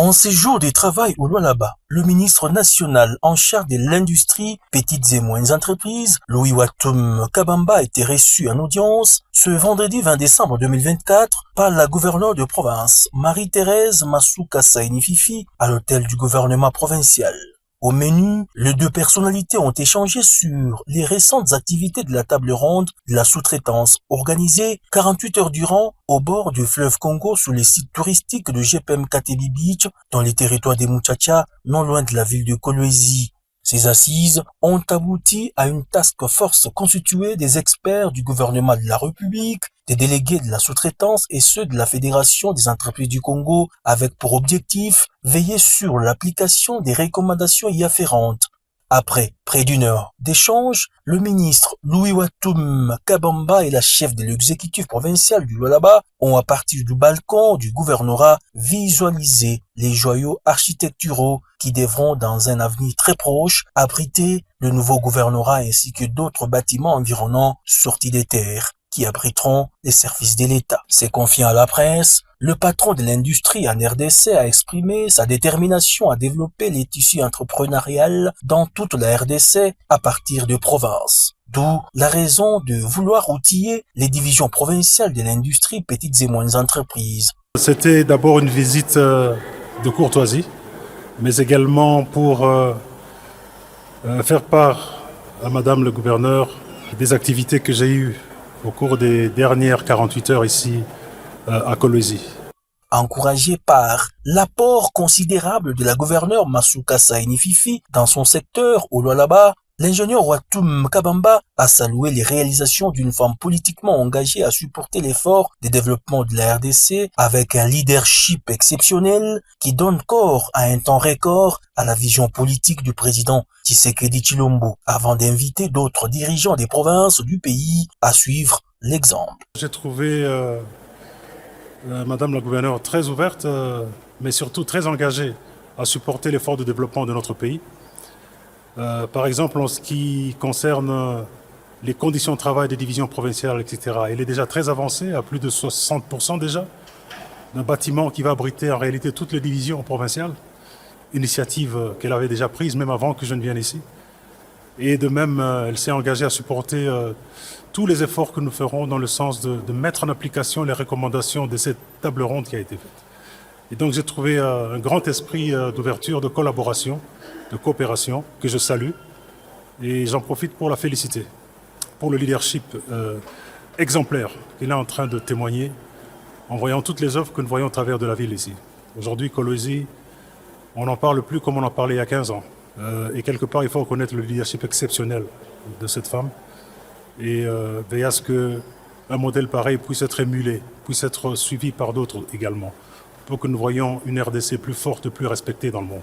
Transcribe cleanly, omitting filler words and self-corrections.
En ces jours de travail au Lualaba, le ministre national en charge de l'industrie, petites et moyennes entreprises, Louis Watum Kabamba, a été reçu en audience ce vendredi 20 décembre 2024 par la gouverneure de province, Marie-Thérèse Masuka Saini Fifi, à l'hôtel du gouvernement provincial. Au menu, les deux personnalités ont échangé sur les récentes activités de la table ronde de la sous-traitance organisée 48 heures durant au bord du fleuve Congo sur les sites touristiques de GPM Katebi Beach dans les territoires des Muchacha, non loin de la ville de Kolwezi. Ces assises ont abouti à une task force constituée des experts du gouvernement de la République, des délégués de la sous-traitance et ceux de la Fédération des entreprises du Congo, avec pour objectif veiller sur l'application des recommandations y afférentes. Après près d'une heure d'échange, le ministre Louis Watum Kabamba et la chef de l'exécutif provincial du Lualaba ont, à partir du balcon du gouvernorat, visualisé les joyaux architecturaux qui devront, dans un avenir très proche, abriter le nouveau gouvernorat ainsi que d'autres bâtiments environnants sortis des terres qui abriteront les services de l'État. C'est confiant à la presse, le patron de l'industrie en RDC a exprimé sa détermination à développer les tissus entrepreneuriaux dans toute la RDC à partir de provinces. D'où la raison de vouloir outiller les divisions provinciales de l'industrie petites et moyennes entreprises. C'était d'abord une visite de courtoisie, mais également pour faire part à Madame le gouverneur des activités que j'ai eues au cours des dernières 48 heures ici à Kolwezi. Encouragé par l'apport considérable de la gouverneure Masuka Saini Fifi dans son secteur au Lualaba, l'ingénieur Watum Kabamba a salué les réalisations d'une femme politiquement engagée à supporter l'effort de développement de la RDC avec un leadership exceptionnel qui donne corps à un temps record à la vision politique du président Tshisekedi Tshilombo, avant d'inviter d'autres dirigeants des provinces du pays à suivre l'exemple. J'ai trouvé Madame la gouverneure très ouverte, mais surtout très engagée à supporter l'effort de développement de notre pays. Par exemple, en ce qui concerne les conditions de travail des divisions provinciales, etc., elle est déjà très avancée, à plus de 60% déjà, d'un bâtiment qui va abriter en réalité toutes les divisions provinciales, initiative qu'elle avait déjà prise même avant que je ne vienne ici. Et de même, elle s'est engagée à supporter tous les efforts que nous ferons dans le sens de mettre en application les recommandations de cette table ronde qui a été faite. Et donc j'ai trouvé un grand esprit d'ouverture, de collaboration, de coopération que je salue. Et j'en profite pour la féliciter pour le leadership exemplaire qu'il est en train de témoigner en voyant toutes les œuvres que nous voyons au travers de la ville ici. Aujourd'hui, Kolwezi, on n'en parle plus comme on en parlait il y a 15 ans. Et quelque part, il faut reconnaître le leadership exceptionnel de cette femme et veiller à ce qu'un modèle pareil puisse être émulé, puisse être suivi par d'autres également, pour que nous voyions une RDC plus forte, plus respectée dans le monde.